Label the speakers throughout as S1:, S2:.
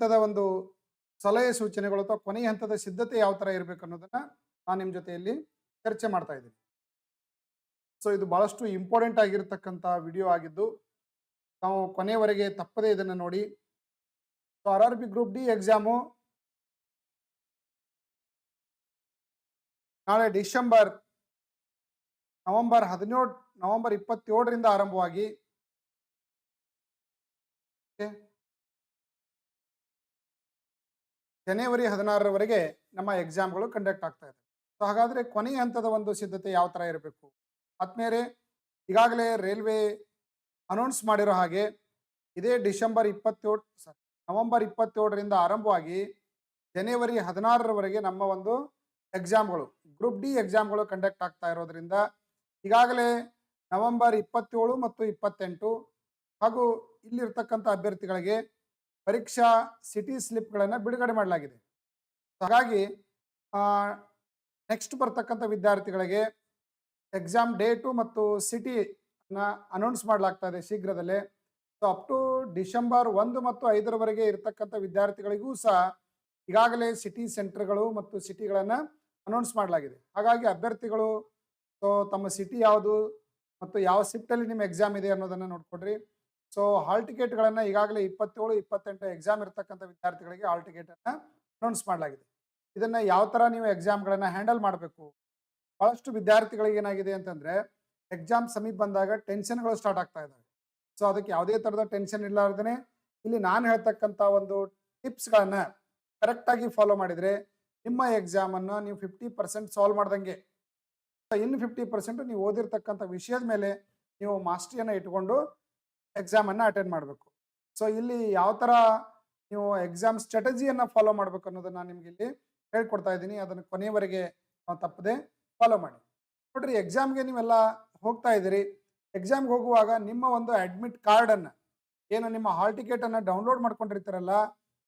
S1: ಹಂತದ ಒಂದು ಸಲಹೆ ಸೂಚನೆಗಳು ಅಥವಾ ಕೊನೆಯ ಹಂತದ ಸಿದ್ಧತೆ ಯಾವ ತರ ಇರಬೇಕು ಅನ್ನೋದನ್ನ ನಾನು ನಿಮ್ಮ ಜೊತೆಯಲ್ಲಿ ಚರ್ಚೆ ಮಾಡ್ತಾ ಇದ್ದೀನಿ. ಸೊ ಇದು ಬಹಳಷ್ಟು ಇಂಪಾರ್ಟೆಂಟ್ ಆಗಿರತಕ್ಕಂತ ವಿಡಿಯೋ ಆಗಿದ್ದು ನಾವು ಕೊನೆಯವರೆಗೆ ತಪ್ಪದೇ ಇದನ್ನ ನೋಡಿ. So RRB group D exam ನಾಳೆ ನವೆಂಬರ್ 27ರಿಂದ ಆರಂಭವಾಗಿ ಜನವರಿ 16ರವರೆಗೆ ನಮ್ಮ ಎಕ್ಸಾಮ್ಗಳು ಕಂಡಕ್ಟ್ ಆಗ್ತಾ ಇದೆ. ಸೊ ಹಾಗಾದ್ರೆ ಕೊನೆಯ ಹಂತದ ಒಂದು ಸಿದ್ಧತೆ ಯಾವ ತರ ಇರಬೇಕು ಆದ್ಮೇಲೆ ಈಗಾಗಲೇ ರೈಲ್ವೆ ಅನೌನ್ಸ್ ಮಾಡಿರೋ ಹಾಗೆ ಇದೇ ನವೆಂಬರ್ 27ರಿಂದ ಆರಂಭವಾಗಿ ಜನವರಿ 16ರವರೆಗೆ ನಮ್ಮ ಒಂದು ಎಕ್ಸಾಮ್ಗಳು ಗ್ರೂಪ್ ಡಿ ಎಕ್ಸಾಮ್ಗಳು ಕಂಡಕ್ಟ್ ಆಗ್ತಾ ಇರೋದ್ರಿಂದ ಈಗಾಗಲೇ ನವೆಂಬರ್ 27 ಮತ್ತು 28 ಹಾಗೂ ಇಲ್ಲಿರ್ತಕ್ಕಂಥ ಅಭ್ಯರ್ಥಿಗಳಿಗೆ ಪರೀಕ್ಷಾ ಸಿಟಿ ಸ್ಲಿಪ್ಗಳನ್ನು ಬಿಡುಗಡೆ ಮಾಡಲಾಗಿದೆ. ಹಾಗಾಗಿ ನೆಕ್ಸ್ಟ್ ಬರ್ತಕ್ಕಂಥ ವಿದ್ಯಾರ್ಥಿಗಳಿಗೆ ಎಕ್ಸಾಮ್ ಡೇಟು ಮತ್ತು ಸಿಟಿ ಅನೌನ್ಸ್ ಮಾಡಲಾಗ್ತಾ ಇದೆ ಶೀಘ್ರದಲ್ಲೇ. ಸೊ ಅಪ್ ಟು ಡಿಸೆಂಬರ್ 1 ಮತ್ತು 5ರವರೆಗೆ ಇರತಕ್ಕಂಥ ವಿದ್ಯಾರ್ಥಿಗಳಿಗೂ ಸಹ ಈಗಾಗಲೇ ಸಿಟಿ ಸೆಂಟರ್ಗಳು ಮತ್ತು ಸಿಟಿಗಳನ್ನು ಅನೌನ್ಸ್ ಮಾಡಲಾಗಿದೆ. ಹಾಗಾಗಿ ಅಭ್ಯರ್ಥಿಗಳು ಸೊ ತಮ್ಮ ಸಿಟಿ ಯಾವುದು ಮತ್ತು ಯಾವ ಶಿಫ್ಟಲ್ಲಿ ನಿಮ್ಮ ಎಕ್ಸಾಮ್ ಇದೆ ಅನ್ನೋದನ್ನು ನೋಡ್ಕೊಡ್ರಿ. ಸೊ ಹಾಲ್ ಟಿಕೆಟ್ಗಳನ್ನು ಈಗಾಗಲೇ 27, 28 ಎಕ್ಸಾಮ್ ಇರ್ತಕ್ಕಂಥ ವಿದ್ಯಾರ್ಥಿಗಳಿಗೆ ಹಾಲ್ ಟಿಕೆಟನ್ನು ಅನೌನ್ಸ್ ಮಾಡಲಾಗಿದೆ. ಇದನ್ನು ಯಾವ ಥರ ನೀವು ಎಕ್ಸಾಮ್ಗಳನ್ನು ಹ್ಯಾಂಡಲ್ ಮಾಡಬೇಕು, ಭಾಳಷ್ಟು ವಿದ್ಯಾರ್ಥಿಗಳಿಗೆ ಏನಾಗಿದೆ ಅಂತಂದರೆ ಎಕ್ಸಾಮ್ ಸಮೀಪ ಬಂದಾಗ ಟೆನ್ಷನ್ಗಳು ಸ್ಟಾರ್ಟ್ ಆಗ್ತಾ ಇದ್ದಾವೆ. ಸೊ ಅದಕ್ಕೆ ಯಾವುದೇ ಥರದ ಟೆನ್ಷನ್ ಇಲ್ಲಾರ್ದೇ ಇಲ್ಲಿ ನಾನು ಹೇಳ್ತಕ್ಕಂಥ ಒಂದು ಟಿಪ್ಸ್ಗಳನ್ನು ಕರೆಕ್ಟಾಗಿ ಫಾಲೋ ಮಾಡಿದರೆ ನಿಮ್ಮ ಎಕ್ಸಾಮನ್ನು ನೀವು 50% ಸಾಲ್ವ್ ಮಾಡ್ದಂಗೆ. ಇನ್ನು 50% ನೀವು ಓದಿರ್ತಕ್ಕಂಥ ವಿಷಯದ ಮೇಲೆ ನೀವು ಮಾಸ್ಟ್ರಿಯನ್ನು ಇಟ್ಕೊಂಡು ಎಕ್ಸಾಮನ್ನು ಅಟೆಂಡ್ ಮಾಡಬೇಕು. ಸೊ ಇಲ್ಲಿ ಯಾವ ಥರ ನೀವು ಎಕ್ಸಾಮ್ ಸ್ಟ್ರಾಟಜಿಯನ್ನು ಫಾಲೋ ಮಾಡಬೇಕು ಅನ್ನೋದನ್ನು ನಾನು ನಿಮ್ಗೆ ಇಲ್ಲಿ ಹೇಳ್ಕೊಡ್ತಾ ಇದ್ದೀನಿ. ಅದನ್ನು ಕೊನೆಯವರೆಗೆ ನಾವು ತಪ್ಪದೆ ಫಾಲೋ ಮಾಡಿ. ನೋಡ್ರಿ, ಎಕ್ಸಾಮ್ಗೆ ನೀವೆಲ್ಲ ಹೋಗ್ತಾ ಇದ್ದೀರಿ. ಎಕ್ಸಾಮ್ಗೆ ಹೋಗುವಾಗ ನಿಮ್ಮ ಒಂದು ಅಡ್ಮಿಟ್ ಕಾರ್ಡನ್ನು ಏನು ನಿಮ್ಮ ಹಾಲ್ ಟಿಕೆಟನ್ನು ಡೌನ್ಲೋಡ್ ಮಾಡ್ಕೊಂಡಿರ್ತೀರಲ್ಲ,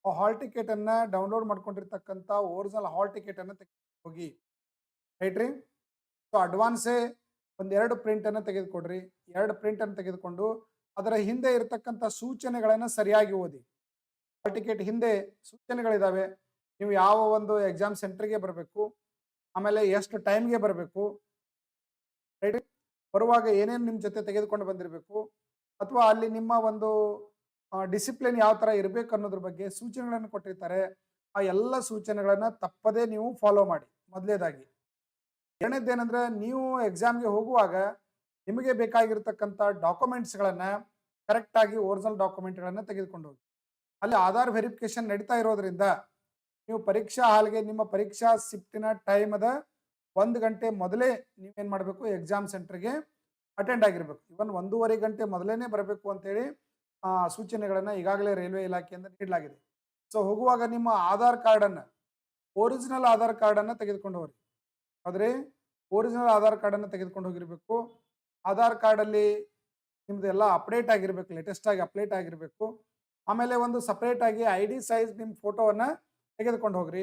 S1: ಆ ಹಾಲ್ ಟಿಕೆಟನ್ನು ಡೌನ್ಲೋಡ್ ಮಾಡ್ಕೊಂಡಿರ್ತಕ್ಕಂಥ ಒರಿಜಿನಲ್ ಹಾಲ್ ಟಿಕೆಟನ್ನು ಹೋಗಿ ರೈಟ್ ರೀ. ಸೊ ಅಡ್ವಾನ್ಸೇ ಒಂದೆರಡು ಪ್ರಿಂಟನ್ನು ತೆಗೆದುಕೊಡ್ರಿ. 2 ಪ್ರಿಂಟನ್ನು ತೆಗೆದುಕೊಂಡು ಅದರ ಹಿಂದೆ ಇರತಕ್ಕಂಥ ಸೂಚನೆಗಳನ್ನು ಸರಿಯಾಗಿ ಓದಿ. ಹಾಲ್ ಟಿಕೆಟ್ ಹಿಂದೆ ಸೂಚನೆಗಳಿದ್ದಾವೆ. ನೀವು ಯಾವ ಒಂದು ಎಕ್ಸಾಮ್ ಸೆಂಟರ್ಗೆ ಬರಬೇಕು, ಆಮೇಲೆ ಎಷ್ಟು ಟೈಮ್ಗೆ ಬರಬೇಕು, ರೈಟ್, ಬರುವಾಗ ಏನೇನು ನಿಮ್ಮ ಜೊತೆ ತೆಗೆದುಕೊಂಡು ಬಂದಿರಬೇಕು, ಅಥವಾ ಅಲ್ಲಿ ನಿಮ್ಮ ಒಂದು ಡಿಸಿಪ್ಲಿನ್ ಯಾವ ಥರ ಇರಬೇಕು ಅನ್ನೋದ್ರ ಬಗ್ಗೆ ಸೂಚನೆಗಳನ್ನು ಕೊಟ್ಟಿರ್ತಾರೆ. ಆ ಎಲ್ಲ ಸೂಚನೆಗಳನ್ನು ತಪ್ಪದೇ ನೀವು ಫಾಲೋ ಮಾಡಿ ಮೊದಲೇದಾಗಿ. ಎರಡನೇದೇನೆಂದರೆ ನೀವು ಎಕ್ಸಾಮ್ಗೆ ಹೋಗುವಾಗ ನಿಮಗೆ ಬೇಕಾಗಿರ್ತಕ್ಕಂಥ ಡಾಕ್ಯುಮೆಂಟ್ಸ್ಗಳನ್ನು ಕರೆಕ್ಟಾಗಿ ಒರಿಜಿನಲ್ ಡಾಕ್ಯುಮೆಂಟ್ಗಳನ್ನು ತೆಗೆದುಕೊಂಡು ಹೋಗಿ. ಅಲ್ಲಿ ಆಧಾರ್ ವೆರಿಫಿಕೇಶನ್ ನಡೀತಾ ಇರೋದ್ರಿಂದ ನೀವು ಪರೀಕ್ಷಾ ಹಾಲ್ಗೆ ನಿಮ್ಮ ಪರೀಕ್ಷಾ ಶಿಫ್ಟಿನ ಟೈಮದ 1 ಗಂಟೆ ಮೊದಲೇ ನೀವೇನು ಮಾಡಬೇಕು, ಎಕ್ಸಾಮ್ ಸೆಂಟರ್ಗೆ ಅಟೆಂಡ್ ಆಗಿರಬೇಕು. ಇವನ್ 1.5 ಗಂಟೆ ಮೊದಲೇ ಬರಬೇಕು ಅಂತೇಳಿ ಸೂಚನೆಗಳನ್ನು ಈಗಾಗಲೇ ರೈಲ್ವೆ ಇಲಾಖೆಯಿಂದ ನೀಡಲಾಗಿದೆ. ಸೊ ಹೋಗುವಾಗ ನಿಮ್ಮ ಆಧಾರ್ ಕಾರ್ಡನ್ನು, ಒರಿಜಿನಲ್ ಆಧಾರ್ ಕಾರ್ಡನ್ನು ತೆಗೆದುಕೊಂಡು ಹೋಗಿ. ಆದರೆ ಒರಿಜಿನಲ್ ಆಧಾರ್ ಕಾರ್ಡನ್ನು ತೆಗೆದುಕೊಂಡು ಹೋಗಿರಬೇಕು. ಆಧಾರ್ ಕಾರ್ಡಲ್ಲಿ ನಿಮ್ಮದು ಎಲ್ಲ ಅಪ್ಡೇಟ್ ಆಗಿರಬೇಕು, ಲೇಟೆಸ್ಟ್ ಆಗಿ ಅಪ್ಡೇಟ್ ಆಗಿರಬೇಕು. ಆಮೇಲೆ ಒಂದು ಸಪ್ರೇಟ್ ಆಗಿ ID ಸೈಜ್ ನಿಮ್ಮ ಫೋಟೋವನ್ನು ತೆಗೆದುಕೊಂಡು ಹೋಗ್ರಿ.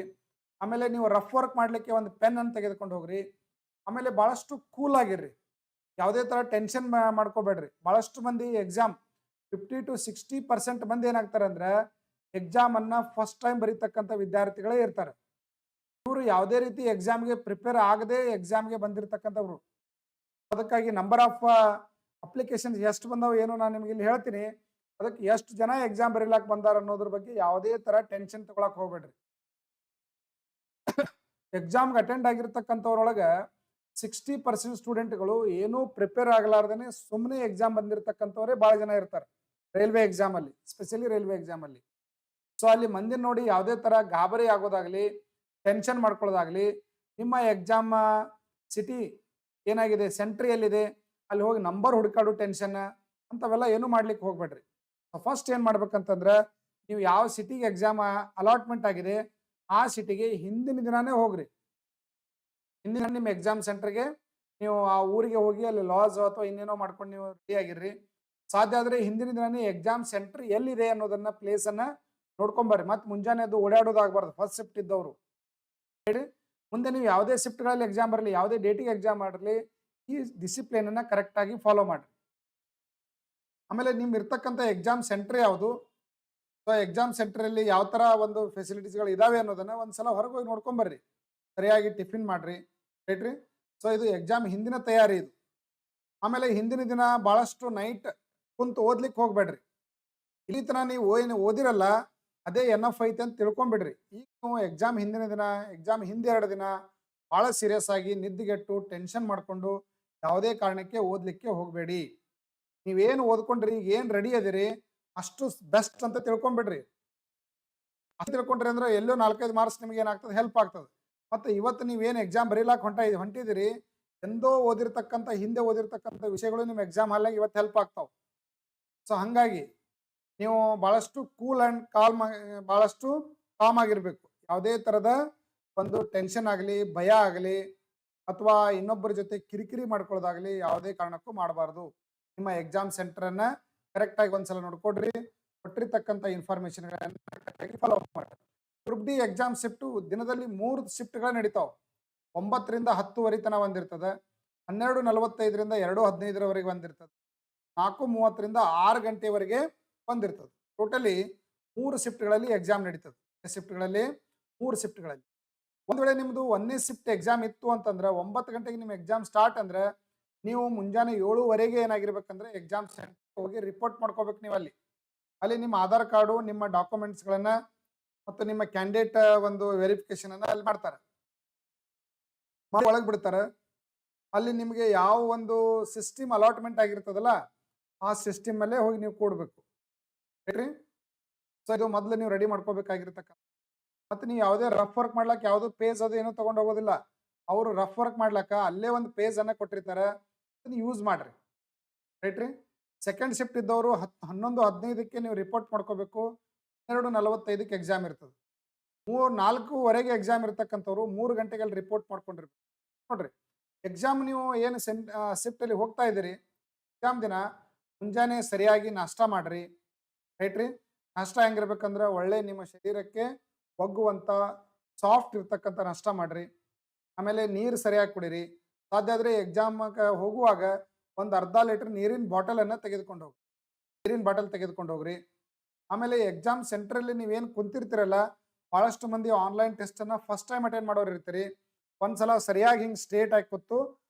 S1: ಆಮೇಲೆ ನೀವು ರಫ್ ವರ್ಕ್ ಮಾಡಲಿಕ್ಕೆ ಒಂದು ಪೆನ್ನನ್ನು ತೆಗೆದುಕೊಂಡು ಹೋಗ್ರಿ. ಆಮೇಲೆ ಭಾಳಷ್ಟು ಕೂಲ್ ಆಗಿರ್ರಿ, ಯಾವುದೇ ಥರ ಟೆನ್ಷನ್ ಮಾಡ್ಕೋಬೇಡ್ರಿ. ಭಾಳಷ್ಟು ಮಂದಿ ಎಕ್ಸಾಮ್ 50 to 60% ಮಂದಿ ಏನಾಗ್ತಾರೆ ಅಂದರೆ ಎಕ್ಸಾಮನ್ನು ಫಸ್ಟ್ ಟೈಮ್ ಬರೀತಕ್ಕಂಥ ವಿದ್ಯಾರ್ಥಿಗಳೇ ಇರ್ತಾರೆ. ಇವರು ಯಾವುದೇ ರೀತಿ ಎಕ್ಸಾಮ್ಗೆ ಪ್ರಿಪೇರ್ ಆಗದೆ ಎಕ್ಸಾಮ್ಗೆ ಬಂದಿರತಕ್ಕಂಥವ್ರು. ಅದಕ್ಕಾಗಿ ನಂಬರ್ ಆಫ್ ಅಪ್ಲಿಕೇಶನ್ಸ್ ಎಷ್ಟು ಬಂದಾವ ಏನೋ ನಾನು ನಿಮ್ಗೆ ಇಲ್ಲಿ ಹೇಳ್ತೀನಿ. ಅದಕ್ಕೆ ಎಷ್ಟು ಜನ ಎಕ್ಸಾಮ್ ಬರೀಲಾಕ್ ಬಂದಾರ ಅನ್ನೋದ್ರ ಬಗ್ಗೆ ಯಾವುದೇ ಥರ ಟೆನ್ಷನ್ ತಗೊಳಕ್ ಹೋಗ್ಬೇಡ್ರಿ. ಎಕ್ಸಾಮ್ಗೆ ಅಟೆಂಡ್ ಆಗಿರ್ತಕ್ಕಂಥವ್ರೊಳಗೆ 60% ಸ್ಟೂಡೆಂಟ್ಗಳು ಏನೂ ಪ್ರಿಪೇರ್ ಆಗಲಾರ್ದೇ ಸುಮ್ಮನೆ ಎಕ್ಸಾಮ್ ಬಂದಿರತಕ್ಕಂಥವರೇ ಭಾಳ ಜನ ಇರ್ತಾರೆ ರೈಲ್ವೆ ಎಕ್ಸಾಮಲ್ಲಿ, ಸ್ಪೆಷಲಿ ರೈಲ್ವೆ ಎಕ್ಸಾಮಲ್ಲಿ. ಸೊ ಅಲ್ಲಿ ಮಂದಿ ನೋಡಿ ಯಾವುದೇ ಥರ ಗಾಬರಿ ಆಗೋದಾಗಲಿ, ಟೆನ್ಷನ್ ಮಾಡ್ಕೊಳ್ಳೋದಾಗಲಿ, ನಿಮ್ಮ ಎಕ್ಸಾಮ್ ಸಿಟಿ ಏನಾಗಿದೆ, ಸೆಂಟ್ರಿ ಎಲ್ಲಿದೆ, ಅಲ್ಲಿ ಹೋಗಿ ನಂಬರ್ ಹುಡುಕಾಡು ಟೆನ್ಷನ್ ಅಂಥವೆಲ್ಲ ಏನೂ ಮಾಡ್ಲಿಕ್ಕೆ ಹೋಗ್ಬೇಡ್ರಿ. ಫಸ್ಟ್ ಏನು ಮಾಡ್ಬೇಕಂತಂದ್ರೆ ನೀವು ಯಾವ ಸಿಟಿಗೆ ಎಕ್ಸಾಮ್ ಅಲಾಟ್ಮೆಂಟ್ ಆಗಿದೆ ಆ ಸಿಟಿಗೆ ಹಿಂದಿನ ದಿನಾನೇ ಹೋಗ್ರಿ. ಹಿಂದಿನ ನಿಮ್ಮ ಎಕ್ಸಾಮ್ ಸೆಂಟರ್ಗೆ ನೀವು ಆ ಊರಿಗೆ ಹೋಗಿ ಅಲ್ಲಿ ಲಾಸ್ ಅಥವಾ ಇನ್ನೇನೋ ಮಾಡ್ಕೊಂಡು ನೀವು ರೆಡಿ ಆಗಿರ್ರಿ. ಸಾಧ್ಯ ಆದರೆ ಹಿಂದಿನ ದಿನನೇ ಎಕ್ಸಾಮ್ ಸೆಂಟರ್ ಎಲ್ಲಿದೆ ಅನ್ನೋದನ್ನ ಪ್ಲೇಸನ್ನು ನೋಡ್ಕೊಂಬರ್ರಿ. ಮತ್ತು ಮುಂಜಾನೆ ಅದು ಓಡಾಡೋದಾಗಬಾರ್ದು ಫಸ್ಟ್ ಶಿಫ್ಟ್ ಇದ್ದವರು. ಹೇಳಿ, ಮುಂದೆ ನೀವು ಯಾವುದೇ ಶಿಫ್ಟ್ಗಳಲ್ಲಿ ಎಕ್ಸಾಮ್ ಬರಲಿ, ಯಾವುದೇ ಡೇಟಿಗೆ ಎಕ್ಸಾಮ್ ಮಾಡಲಿ, ಈ ಡಿಸಿಪ್ಲಿನನ್ನು ಕರೆಕ್ಟಾಗಿ ಫಾಲೋ ಮಾಡಿರಿ. ಆಮೇಲೆ ನಿಮ್ಮ ಇರ್ತಕ್ಕಂಥ ಎಕ್ಸಾಮ್ ಸೆಂಟರ್ ಯಾವುದು, ಸೊ ಸೊ ಎಕ್ಸಾಮ್ ಸೆಂಟರಲ್ಲಿ ಯಾವ ಥರ ಒಂದು ಫೆಸಿಲಿಟೀಸ್ಗಳು ಇದಾವೆ ಅನ್ನೋದನ್ನ ಒಂದ್ಸಲ ಹೊರಗೆ ಹೋಗಿ ನೋಡ್ಕೊಂಬರ್ರಿ. ಸರಿಯಾಗಿ ಟಿಫಿನ್ ಮಾಡ್ರಿ, ರೈಟ್ ರೀ. ಸೊ ಇದು ಎಕ್ಸಾಮ್ ಹಿಂದಿನ ತಯಾರಿ ಇದು. ಆಮೇಲೆ ಹಿಂದಿನ ದಿನ ಭಾಳಷ್ಟು ನೈಟ್ ಕುಂತು ಓದ್ಲಿಕ್ಕೆ ಹೋಗ್ಬೇಡ್ರಿ. ಇಲ್ಲಿ ತನಕ ನೀವು ಏನು ಓದಿರಲ್ಲ ಅದೇ ಎನ್ಎಫ್ ಐತೆ ಅಂತ ತಿಳ್ಕೊಂಬಿಡ್ರಿ. ಈಗ ನೀವು ಎಕ್ಸಾಮ್ ಹಿಂದಿನ ದಿನ, ಎಕ್ಸಾಮ್ ಹಿಂದೆ 2 ದಿನ ಭಾಳ ಸೀರಿಯಸ್ ಆಗಿ ನಿದ್ದಿಗೆಟ್ಟು ಟೆನ್ಷನ್ ಮಾಡ್ಕೊಂಡು ಯಾವುದೇ ಕಾರಣಕ್ಕೆ ಓದಲಿಕ್ಕೆ ಹೋಗಬೇಡಿ. ನೀವೇನು ಓದ್ಕೊಂಡ್ರಿ, ಈಗ ಏನು ರೆಡಿ ಅದಿರಿ ಅಷ್ಟು ಬೆಸ್ಟ್ ಅಂತ ತಿಳ್ಕೊಂಬಿಡ್ರಿ. ಅಷ್ಟು ತಿಳ್ಕೊಂಡ್ರಿ ಅಂದ್ರೆ ಎಲ್ಲೋ 4-5 ಮಾರ್ಕ್ಸ್ ನಿಮ್ಗೆ ಏನಾಗ್ತದೆ, ಹೆಲ್ಪ್ ಆಗ್ತದೆ. ಮತ್ತು ಇವತ್ತು ನೀವೇನು ಎಕ್ಸಾಮ್ ಬರೀಲಾಕ ಹೊಂಟಿದಿರಿ, ಎಂದೋ ಓದಿರ್ತಕ್ಕಂಥ, ಹಿಂದೆ ಓದಿರ್ತಕ್ಕಂಥ ವಿಷಯಗಳು ನಿಮ್ಮ ಎಕ್ಸಾಮ್ ಹಾಲ್ನಾಗ ಇವತ್ತು ಹೆಲ್ಪ್ ಆಗ್ತಾವೆ. ಸೊ ಹಾಗಾಗಿ ನೀವು ಭಾಳಷ್ಟು ಕೂಲ್ ಆ್ಯಂಡ್ ಭಾಳಷ್ಟು ಕಾಮ್ ಆಗಿರಬೇಕು. ಯಾವುದೇ ಥರದ ಒಂದು ಟೆನ್ಷನ್ ಆಗಲಿ, ಭಯ ಆಗಲಿ, ಅಥವಾ ಇನ್ನೊಬ್ಬರ ಜೊತೆ ಕಿರಿಕಿರಿ ಮಾಡ್ಕೊಳ್ಳೋದಾಗಲಿ ಯಾವುದೇ ಕಾರಣಕ್ಕೂ ಮಾಡಬಾರ್ದು. ನಿಮ್ಮ ಎಕ್ಸಾಮ್ ಸೆಂಟರನ್ನು ಕರೆಕ್ಟಾಗಿ ಒಂದ್ಸಲ ನೋಡ್ಕೊಡ್ರಿ. ಕೊಟ್ಟಿರ್ತಕ್ಕಂಥ ಇನ್ಫಾರ್ಮೇಷನ್ಗಳನ್ನು ಕರೆಕ್ಟಾಗಿ ಫಾಲೋ ಮಾಡಿ. ಗ್ರೂಪ್ ಡಿ ಎಕ್ಸಾಮ್ ಶಿಫ್ಟು ದಿನದಲ್ಲಿ 3 ಶಿಫ್ಟ್ಗಳು ನಡೀತಾವೆ. 9ರಿಂದ 10ವರೆ ತನಕ ಒಂದಿರ್ತದೆ, 12:45ರಿಂದ 2:15ರವರೆಗೆ ಒಂದಿರ್ತದೆ, 4:30ರಿಂದ 6 ಗಂಟೆವರೆಗೆ ಒಂದಿರ್ತದೆ. ಟೋಟಲಿ 3 ಶಿಫ್ಟ್ಗಳಲ್ಲಿ ಎಕ್ಸಾಮ್ ನಡೀತದೆ. ಶಿಫ್ಟ್ಗಳಲ್ಲಿ 3 ಶಿಫ್ಟ್ಗಳಲ್ಲಿ ಒಂದು ವೇಳೆ ನಿಮ್ಮದು 1ನೇ ಶಿಫ್ಟ್ ಎಕ್ಸಾಮ್ ಇತ್ತು ಅಂತಂದ್ರೆ 9 ಗಂಟೆಗೆ ನಿಮ್ಮ ಎಕ್ಸಾಮ್ ಸ್ಟಾರ್ಟ್ ಅಂದ್ರೆ ನೀವು ಮುಂಜಾನೆ 7ವರೆಗೆ ಏನಾಗಿರ್ಬೇಕಂದ್ರೆ ಎಕ್ಸಾಮ್ ಸೆಂಟರ್ ಹೋಗಿ ರಿಪೋರ್ಟ್ ಮಾಡ್ಕೋಬೇಕು. ನೀವು ಅಲ್ಲಿ ನಿಮ್ಮ ಆಧಾರ್ ಕಾರ್ಡು, ನಿಮ್ಮ ಡಾಕ್ಯುಮೆಂಟ್ಸ್ಗಳನ್ನು ಮತ್ತು ನಿಮ್ಮ ಕ್ಯಾಂಡಿಡೇಟ್ ಒಂದು ವೆರಿಫಿಕೇಶನ್ ಅನ್ನ ಅಲ್ಲಿ ಮಾಡ್ತಾರೆ, ಒಳಗೆ ಬಿಡ್ತಾರೆ. ಅಲ್ಲಿ ನಿಮಗೆ ಯಾವ ಒಂದು ಸಿಸ್ಟಮ್ ಅಲಾಟ್ಮೆಂಟ್ ಆಗಿರ್ತದಲ್ಲ ಆ ಸಿಸ್ಟಮ್ ಅಲ್ಲೇ ಹೋಗಿ ನೀವು ಕೂಡಬೇಕು, ಹೇಳ್ರಿ. ಸೊ ಇದು ಮೊದಲು ನೀವು ರೆಡಿ ಮಾಡ್ಕೋಬೇಕಾಗಿರ್ತಕ್ಕಂಥ. ಮತ್ತು ನೀವು ಯಾವುದೇ ರಫ್ ವರ್ಕ್ ಮಾಡ್ಲಿಕ್ಕೆ ಯಾವುದೋ ಪೇಜ್ ಅದು ಏನೂ ತೊಗೊಂಡು ಹೋಗೋದಿಲ್ಲ. ಅವರು ರಫ್ ವರ್ಕ್ ಮಾಡ್ಲಿಕ್ಕೆ ಅಲ್ಲೇ ಒಂದು ಪೇಜನ್ನು ಕೊಟ್ಟಿರ್ತಾರೆ, ಅದನ್ನು ಯೂಸ್ ಮಾಡಿರಿ, ರೈಟ್ ರೀ. ಸೆಕೆಂಡ್ ಶಿಫ್ಟ್ ಇದ್ದವರು 11:15ಕ್ಕೆ ನೀವು ರಿಪೋರ್ಟ್ ಮಾಡ್ಕೋಬೇಕು. 12:45ಕ್ಕೆ ಎಕ್ಸಾಮ್ ಇರ್ತದೆ. 4ವರೆಗೆ ಎಕ್ಸಾಮ್ ಇರ್ತಕ್ಕಂಥವ್ರು 3 ಗಂಟೆಗೆ ಅಲ್ಲಿ ರಿಪೋರ್ಟ್ ಮಾಡ್ಕೊಂಡಿರ್ಬೇಕು. ನೋಡ್ರಿ, ಎಕ್ಸಾಮ್ ನೀವು ಏನು ಶಿಫ್ಟಲ್ಲಿ ಹೋಗ್ತಾ ಇದ್ದೀರಿ, ಎಕ್ಸಾಮ್ ದಿನ ಮುಂಜಾನೆ ಸರಿಯಾಗಿ ನಾಷ್ಟ ಮಾಡಿರಿ, ರೈಟ್ ರೀ. ನಾಷ್ಟ ಹೆಂಗಿರ್ಬೇಕಂದ್ರೆ ಒಳ್ಳೆ ನಿಮ್ಮ ಶರೀರಕ್ಕೆ ಒಗ್ಗುವಂಥ ಸಾಫ್ಟ್ ಇರ್ತಕ್ಕಂಥ ನಾಷ್ಟ ಮಾಡಿರಿ. ಆಮೇಲೆ ನೀರು ಸರಿಯಾಗಿ ಕುಡೀರಿ. ಸಾಧ್ಯ ಆದರೆ ಎಕ್ಸಾಮ್ಗೆ ಹೋಗುವಾಗ ಒಂದು ಅರ್ಧ ಲೀಟ್ರ್ ನೀರಿನ ಬಾಟಲನ್ನು ತೆಗೆದುಕೊಂಡು ಹೋಗಿ, ನೀರಿನ ಬಾಟಲ್ ತೆಗೆದುಕೊಂಡು ಹೋಗ್ರಿ. ಆಮೇಲೆ ಎಕ್ಸಾಮ್ ಸೆಂಟ್ರಲ್ಲಿ ನೀವೇನು ಕುಂತಿರ್ತೀರಲ್ಲ, ಭಾಳಷ್ಟು ಮಂದಿ ಆನ್ಲೈನ್ ಟೆಸ್ಟನ್ನು ಫಸ್ಟ್ ಟೈಮ್ ಅಟೆಂಡ್ ಮಾಡೋರು ಇರ್ತೀರಿ. ಒಂದ್ಸಲ ಸರಿಯಾಗಿ ಹಿಂಗೆ ಸ್ಟ್ರೇಟ್ ಆಗಿ ಕೂತು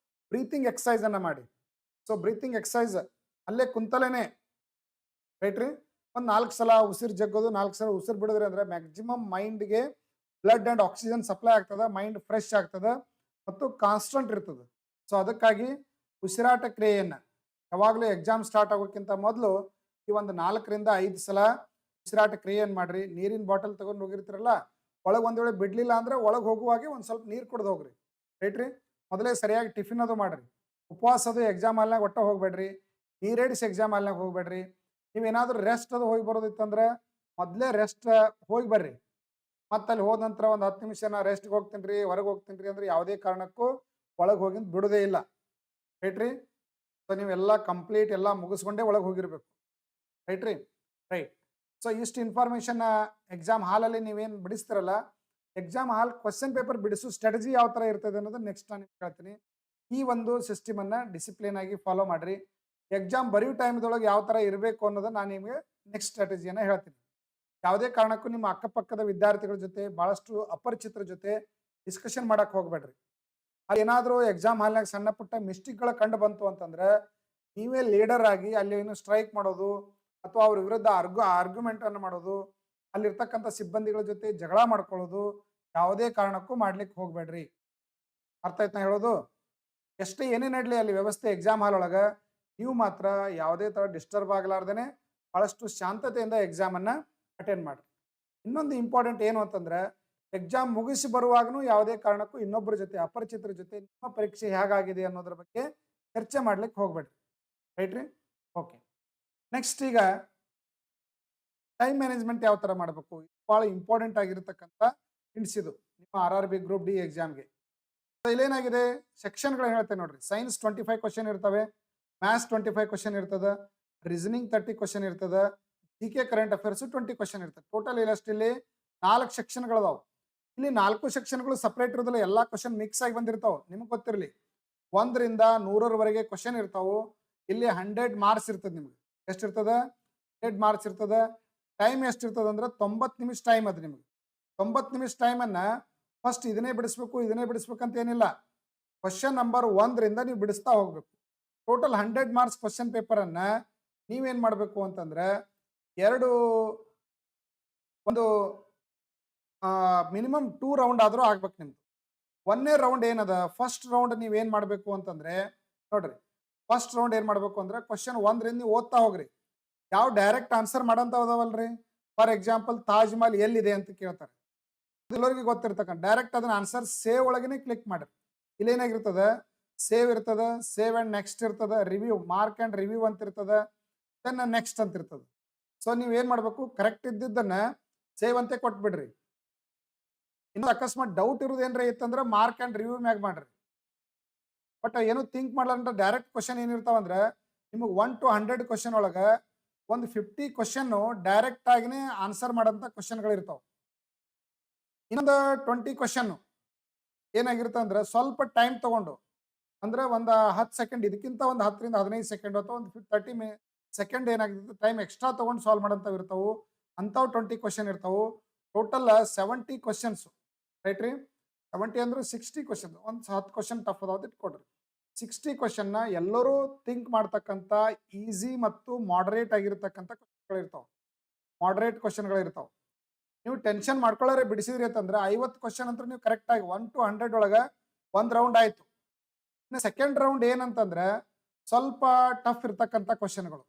S1: ಬ್ರೀತಿಂಗ್ ಎಕ್ಸಸೈಸನ್ನು ಮಾಡಿ. ಸೊ ಬ್ರೀತಿಂಗ್ ಎಕ್ಸಸೈಸ್ ಅಲ್ಲೇ ಕುಂತಲೇನೆ, ರೈಟ್ ರೀ. ಒಂದು 4 ಸಲ ಉಸಿರು ಜಗ್ಗೋದು, 4 ಸಲ ಉಸಿರು ಬಿಡೋದ್ರಿ ಅಂದ್ರೆ ಮ್ಯಾಕ್ಸಿಮಮ್ ಮೈಂಡ್ಗೆ ಬ್ಲಡ್ ಆ್ಯಂಡ್ ಆಕ್ಸಿಜನ್ ಸಪ್ಲೈ ಆಗ್ತದೆ, ಮೈಂಡ್ ಫ್ರೆಶ್ ಆಗ್ತದೆ ಮತ್ತು ಕಾನ್ಸ್ಟಂಟ್ ಇರ್ತದೆ. ಸೊ ಅದಕ್ಕಾಗಿ ಉಸಿರಾಟ ಕ್ರಿಯೆಯನ್ನು ಯಾವಾಗಲೂ ಎಕ್ಸಾಮ್ ಸ್ಟಾರ್ಟ್ ಆಗೋಕ್ಕಿಂತ ಮೊದಲು ಈ ಒಂದು 4ರಿಂದ 5 ಸಲ ಉಸಿರಾಟ ಕ್ರಿಯೆಯನ್ನು ಮಾಡಿರಿ. ನೀರಿನ ಬಾಟಲ್ ತೊಗೊಂಡು ಹೋಗಿರ್ತೀರಲ್ಲ, ಒಳಗೆ ಒಂದು ವೇಳೆ ಬಿಡಲಿಲ್ಲ ಅಂದರೆ ಒಳಗೆ ಹೋಗುವಾಗೆ ಒಂದು ಸ್ವಲ್ಪ ನೀರು ಕುಡ್ದು ಹೋಗ್ರಿ, ರೈಟ್ ರೀ. ಮೊದಲೇ ಸರಿಯಾಗಿ ಟಿಫಿನ್ ಅದು ಮಾಡಿರಿ. ಉಪವಾಸ ಅದು ಎಕ್ಸಾಮ್ ಹಾಲ್ನಾಗ ಒಟ್ಟು ಹೋಗಬೇಡ್ರಿ, ನೀರೇಡಿಸಿ ಎಕ್ಸಾಮ್ ಹಾಲ್ನಾಗ ಹೋಗಬೇಡ್ರಿ. ನೀವೇನಾದರೂ ರೆಸ್ಟ್ ಅದು ಹೋಗಿ ಬರೋದಿತ್ತಂದ್ರೆ ಮೊದಲೇ ರೆಸ್ಟ್ ಹೋಗಿ ಬರ್ರಿ. ಮತ್ತು ಅಲ್ಲಿ ಹೋದ ನಂತರ ಒಂದು 10 ನಿಮಿಷ ನಾ ರೆಸ್ಟ್ಗೆ ಹೋಗ್ತೀನಿ ರೀ, ಹೊರಗೆ ಹೋಗ್ತೀನಿ ರೀ ಅಂದ್ರೆ ಯಾವುದೇ ಕಾರಣಕ್ಕೂ ಒಳಗೆ ಹೋಗಿಂದ ಬಿಡೋದೇ ಇಲ್ಲ, ರೈಟ್ ರೀ. ಸೊ ನೀವೆಲ್ಲ ಕಂಪ್ಲೀಟ್ ಎಲ್ಲ ಮುಗಿಸ್ಕೊಂಡೇ ಒಳಗೆ ಹೋಗಿರ್ಬೇಕು, ರೈಟ್ ರೀ. ರೈಟ್. ಸೊ ಇಷ್ಟು ಇನ್ಫಾರ್ಮೇಷನ್ ಎಕ್ಸಾಮ್ ಹಾಲಲ್ಲಿ ನೀವೇನು ಬಿಡಿಸ್ತಿರಲ್ಲ, ಎಕ್ಸಾಮ್ ಹಾಲ್ ಕ್ವಶನ್ ಪೇಪರ್ ಬಿಡಿಸೋ ಸ್ಟ್ರಾಟಜಿ ಯಾವ ಥರ ಇರ್ತದೆ ಅನ್ನೋದು ನೆಕ್ಸ್ಟ್ ನಾನು ನಿಮ್ಗೆ ಹೇಳ್ತೀನಿ. ಈ ಒಂದು ಸಿಸ್ಟಮನ್ನು ಡಿಸಿಪ್ಲಿನ್ ಆಗಿ ಫಾಲೋ ಮಾಡಿರಿ. ಎಕ್ಸಾಮ್ ಬರೆಯೋ ಟೈಮ್ದೊಳಗೆ ಯಾವ ಥರ ಇರಬೇಕು ಅನ್ನೋದನ್ನು ನಾನು ನಿಮಗೆ ನೆಕ್ಸ್ಟ್ ಸ್ಟ್ರಾಟಜಿಯನ್ನು ಹೇಳ್ತೀನಿ. ಯಾವುದೇ ಕಾರಣಕ್ಕೂ ನಿಮ್ಮ ಅಕ್ಕಪಕ್ಕದ ವಿದ್ಯಾರ್ಥಿಗಳ ಜೊತೆ, ಭಾಳಷ್ಟು ಅಪರಿಚಿತರ ಜೊತೆ ಡಿಸ್ಕಷನ್ ಮಾಡೋಕ್ಕೆ ಹೋಗಬೇಡ್ರಿ. ಅಲ್ಲಿ ಏನಾದರೂ ಎಕ್ಸಾಮ್ ಹಾಲ್ನಾಗ ಸಣ್ಣ ಪುಟ್ಟ ಮಿಸ್ಟೇಕ್ಗಳು ಕಂಡು ಬಂತು ಅಂತಂದ್ರೆ ನೀವೇ ಲೀಡರ್ ಆಗಿ ಅಲ್ಲಿ ಏನು ಸ್ಟ್ರೈಕ್ ಮಾಡೋದು ಅಥವಾ ಅವ್ರ ವಿರುದ್ಧ ಆರ್ಗ್ಯುಮೆಂಟನ್ನು ಮಾಡೋದು, ಅಲ್ಲಿರ್ತಕ್ಕಂಥ ಸಿಬ್ಬಂದಿಗಳ ಜೊತೆ ಜಗಳ ಮಾಡ್ಕೊಳ್ಳೋದು ಯಾವುದೇ ಕಾರಣಕ್ಕೂ ಮಾಡ್ಲಿಕ್ಕೆ ಹೋಗಬೇಡ್ರಿ. ಅರ್ಥ ಆಯ್ತು ನಾ ಹೇಳೋದು? ಎಷ್ಟೇ ಏನೇ ನಡಲಿ ಅಲ್ಲಿ ವ್ಯವಸ್ಥೆ ಎಕ್ಸಾಮ್ ಹಾಲ್ ಒಳಗೆ, ನೀವು ಮಾತ್ರ ಯಾವುದೇ ಥರ ಡಿಸ್ಟರ್ಬ್ ಆಗಲಾರ್ದೇ ಭಾಳಷ್ಟು ಶಾಂತತೆಯಿಂದ ಎಕ್ಸಾಮನ್ನು ಅಟೆಂಡ್ ಮಾಡಿರಿ. ಇನ್ನೊಂದು ಇಂಪಾರ್ಟೆಂಟ್ ಏನು ಅಂತಂದ್ರೆ, ಎಕ್ಸಾಮ್ ಮುಗಿಸಿ ಬರುವಾಗೂ ಯಾವುದೇ ಕಾರಣಕ್ಕೂ ಇನ್ನೊಬ್ಬರ ಜೊತೆ, ಅಪರಿಚಿತರ ಜೊತೆ ನಿಮ್ಮ ಪರೀಕ್ಷೆ ಹೇಗಾಗಿದೆ ಅನ್ನೋದ್ರ ಬಗ್ಗೆ ಚರ್ಚೆ ಮಾಡ್ಲಿಕ್ಕೆ ಹೋಗ್ಬೇಡ್ರಿ, ರೈಟ್ ರೀ. ಓಕೆ, ನೆಕ್ಸ್ಟ್ ಈಗ ಟೈಮ್ ಮ್ಯಾನೇಜ್ಮೆಂಟ್ ಯಾವ ಥರ ಮಾಡಬೇಕು, ಭಾಳ ಇಂಪಾರ್ಟೆಂಟ್ ಆಗಿರತಕ್ಕಂಥ ಹಿಂಟ್ಸ್ ಇದು ನಿಮ್ಮ RRB ಗ್ರೂಪ್ ಡಿ ಎಕ್ಸಾಮ್ಗೆ. ಇಲ್ಲೇನಾಗಿದೆ, ಸೆಕ್ಷನ್ಗಳು ಹೇಳ್ತೇನೆ ನೋಡ್ರಿ. ಸೈನ್ಸ್ 25 ಕ್ವಶನ್ ಇರ್ತವೆ, ಮ್ಯಾಥ್ಸ್ 25 ಕ್ವಶನ್ ಇರ್ತದೆ, ರೀಸನಿಂಗ್ 30 ಕ್ವಶನ್ ಇರ್ತದೆ, GK ಕರೆಂಟ್ ಅಫೇರ್ಸ್ 20 ಕ್ವಶನ್ ಇರ್ತದೆ. ಟೋಟಲ್ ಇಲ್ಲಿ 4 ಸೆಕ್ಷನ್ಗಳದಾವೆ. ಇಲ್ಲಿ 4 ಸೆಕ್ಷನ್ಗಳು ಸಪ್ರೇಟ್ ಇರೋದಿಲ್ಲ, ಎಲ್ಲ ಕ್ವಶನ್ ಮಿಕ್ಸ್ ಆಗಿ ಬಂದಿರ್ತಾವೆ. ನಿಮಗೆ ಗೊತ್ತಿರಲಿ, 1ರಿಂದ 100ರವರೆಗೆ ಕ್ವಶನ್ ಇರ್ತಾವೆ. ಇಲ್ಲಿ 100 ಮಾರ್ಕ್ಸ್ ಇರ್ತದೆ. ನಿಮ್ಗೆ ಎಷ್ಟು ಇರ್ತದೆ? 100 ಮಾರ್ಕ್ಸ್ ಇರ್ತದೆ. ಟೈಮ್ ಎಷ್ಟಿರ್ತದೆ ಅಂದ್ರೆ 90 ನಿಮಿಷ ಟೈಮ್ ಅದು ನಿಮಗೆ. 90 ನಿಮಿಷ ಟೈಮನ್ನು ಫಸ್ಟ್ ಇದನ್ನೇ ಬಿಡಿಸ್ಬೇಕಂತ ಏನಿಲ್ಲ. ಕ್ವಶನ್ ನಂಬರ್ 1ರಿಂದ ನೀವು ಬಿಡಿಸ್ತಾ ಹೋಗ್ಬೇಕು. ಟೋಟಲ್ 100 ಮಾರ್ಕ್ಸ್ ಕ್ವಶನ್ ಪೇಪರನ್ನು ನೀವೇನು ಮಾಡಬೇಕು ಅಂತಂದ್ರೆ ಒಂದು ಮಿನಿಮಮ್ 2 ರೌಂಡ್ ಆದರೂ ಆಗ್ಬೇಕು ನಿಮ್ದು. 1ನೇ ರೌಂಡ್ ಏನದ, ಫಸ್ಟ್ ರೌಂಡ್ ನೀವೇನು ಮಾಡಬೇಕು ಅಂತಂದ್ರೆ ನೋಡ್ರಿ, ಫಸ್ಟ್ ರೌಂಡ್ ಏನು ಮಾಡಬೇಕು ಅಂದ್ರೆ ಕ್ವಶನ್ 1ರಿಂದ ನೀವು ಓದ್ತಾ ಹೋಗ್ರಿ. ಯಾವ ಡೈರೆಕ್ಟ್ ಆನ್ಸರ್ ಮಾಡೋಂಥ ಅದಾವಲ್ರಿ. ಫಾರ್ ಎಕ್ಸಾಂಪಲ್ ತಾಜ್ ಮಹಲ್ ಎಲ್ಲಿದೆ ಅಂತ ಕೇಳ್ತಾರೆ, ಎಲ್ಲರಿಗೂ ಗೊತ್ತಿರ್ತಕ್ಕಂಥ ಡೈರೆಕ್ಟ್ ಅದನ್ನ ಆನ್ಸರ್ ಸೇವ್ ಒಳಗನೆ ಕ್ಲಿಕ್ ಮಾಡ್ರಿ. ಇಲ್ಲೇನಾಗಿರ್ತದೆ, ಸೇವ್ ಇರ್ತದೆ, ಸೇವ್ ಅಂಡ್ ನೆಕ್ಸ್ಟ್ ಇರ್ತದೆ, ರಿವ್ಯೂ ಮಾರ್ಕ್ ಅಂಡ್ ರಿವ್ಯೂ ಅಂತ ಇರ್ತದೆ, ದೆನ್ ನೆಕ್ಸ್ಟ್ ಅಂತ ಇರ್ತದೆ. ಸೊ ನೀವು ಏನು ಮಾಡಬೇಕು, ಕರೆಕ್ಟ್ ಇದ್ದಿದ್ದನ್ನ ಸೇವ್ ಅಂತೆ ಕೊಟ್ಬಿಡ್ರಿ. ಇನ್ನು ಅಕಸ್ಮಾತ್ ಡೌಟ್ ಇರೋದೇನ್ರ ಇತ್ತಂದ್ರೆ ಮಾರ್ಕ್ ಅಂಡ್ ರಿವ್ಯೂ ಮ್ಯಾಗ ಮಾಡ್ರಿ. ಬಟ್ ಏನು ಥಿಂಕ್ ಮಾಡಲ್ಲ, ಡೈರೆಕ್ಟ್ ಕ್ವಶನ್ ಏನಿರ್ತಾವಂದ್ರೆ ನಿಮಗೆ 1 to 100 ಕ್ವಶನ್ ಒಳಗೆ ಒಂದು 50 ಕ್ವಶನ್ ಡೈರೆಕ್ಟ್ ಆಗಿನೇ ಆನ್ಸರ್ ಮಾಡೋಂಥ ಕ್ವಶನ್ಗಳು ಇರ್ತಾವೆ. ಇನ್ನೊಂದು 20 ಕ್ವಶನ್ ಏನಾಗಿರುತ್ತೆ ಅಂದ್ರೆ ಸ್ವಲ್ಪ ಟೈಮ್ ತಗೊಂಡು, ಅಂದ್ರೆ ಒಂದು 10 ಸೆಕೆಂಡ್, ಇದಕ್ಕಿಂತ ಒಂದು 10ರಿಂದ 15 ಸೆಕೆಂಡ್ ಅಥವಾ ಒಂದು 30 ಸೆಕೆಂಡ್ ಏನಾಗಿರುತ್ತೆ ಟೈಮ್ ಎಕ್ಸ್ಟ್ರಾ ತಗೊಂಡು ಸಾಲ್ವ್ ಮಾಡೋಂಥವು ಇರ್ತಾವೆ. ಅಂಥವು 20 ಕ್ವಶನ್ ಇರ್ತಾವೆ. ಟೋಟಲ್ 70 ಕ್ವಶನ್ಸ್, ರೈಟ್ ರೀ. 70 ಅಂದ್ರೆ 60 ಕ್ವಶನ್, ಒಂದು 10 ಕ್ವಶನ್ ಟಫ್ ಅದಾವ ಇಟ್ಕೊಡ್ರಿ. 60 ಕ್ವಶನ್ನ ಎಲ್ಲರೂ ಥಿಂಕ್ ಮಾಡ್ತಕ್ಕಂಥ ಈಸಿ ಮತ್ತು ಮಾಡರೇಟ್ ಆಗಿರ್ತಕ್ಕಂಥ ಕ್ವಶನ್ಗಳಿರ್ತಾವೆ. ಮಾಡರೇಟ್ ಕ್ವಶನ್ಗಳಿರ್ತಾವೆ. ನೀವು ಟೆನ್ಷನ್ ಮಾಡ್ಕೊಳ್ಳೋರೆ ಬಿಡಿಸಿದ್ರಿ ಅಂತಂದ್ರೆ 50 ಕ್ವಶನ್ ಅಂತ ನೀವು ಕರೆಕ್ಟಾಗಿ 1 to 100 ಒಳಗೆ ಒಂದು ರೌಂಡ್ ಆಯಿತು. ಇನ್ನು ಸೆಕೆಂಡ್ ರೌಂಡ್ ಏನಂತಂದ್ರೆ ಸ್ವಲ್ಪ ಟಫ್ ಇರ್ತಕ್ಕಂಥ ಕ್ವಶನ್ಗಳು.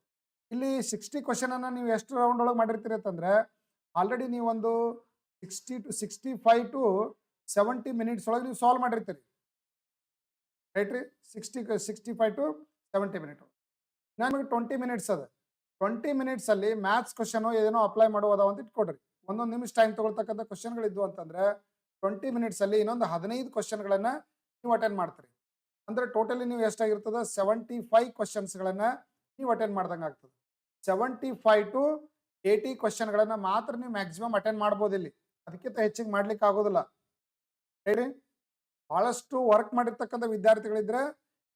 S1: ಇಲ್ಲಿ 60 ಕ್ವಶನನ್ನು ನೀವು ಎಷ್ಟು ರೌಂಡ್ ಒಳಗೆ ಮಾಡಿರ್ತೀರಿ ಅಂತಂದ್ರೆ ಆಲ್ರೆಡಿ ನೀವು ಒಂದು 60 to 65 to 70 ಮಿನಿಟ್ಸ್ ಒಳಗೆ ನೀವು ಸಾಲ್ವ್ ಮಾಡಿರ್ತೀರಿ, ರೈಟ್ ರೀ. 65 to 70 ಮಿನಿಟ್. ನಮಗೆ 20 ಮಿನಿಟ್ಸ್ ಅದ. 20 ಮಿನಿಟ್ಸಲ್ಲಿ ಮ್ಯಾಥ್ಸ್ ಕ್ವಶನು ಏನೋ ಅಪ್ಲೈ ಮಾಡೋದಾವ ಅಂತ ಇಟ್ಕೊಡ್ರಿ. ಒಂದೊಂದು ನಿಮಿಷ ಟೈಮ್ ತಗೊಳ್ತಕ್ಕಂಥ ಕ್ವಶನ್ಗಳಿದ್ವು ಅಂತಂದ್ರೆ 20 ಮಿನಿಟ್ಸಲ್ಲಿ ಇನ್ನೊಂದು 15 ಕ್ವಶನ್ಗಳನ್ನು ನೀವು ಅಟೆಂಡ್ ಮಾಡ್ತೀರಿ. ಅಂದರೆ ಟೋಟಲಿ ನೀವು ಎಷ್ಟಾಗಿರ್ತದೆ 75 ಕ್ವಶನ್ಸ್ಗಳನ್ನು ನೀವು ಅಟೆಂಡ್ ಮಾಡ್ದಂಗೆ ಆಗ್ತದೆ. 75 to 80 ಕ್ವಶನ್ಗಳನ್ನು ಮಾತ್ರ ನೀವು ಮ್ಯಾಕ್ಸಿಮಮ್ ಅಟೆಂಡ್ ಮಾಡ್ಬೋದು. ಇಲ್ಲಿ ಅದಕ್ಕಿಂತ ಹೆಚ್ಚಿಗೆ ಮಾಡ್ಲಿಕ್ಕೆ ಆಗೋದಿಲ್ಲ, ಹೇಳಿ. ಬಹಳಷ್ಟು ವರ್ಕ್ ಮಾಡಿರ್ತಕ್ಕಂಥ ವಿದ್ಯಾರ್ಥಿಗಳಿದ್ರೆ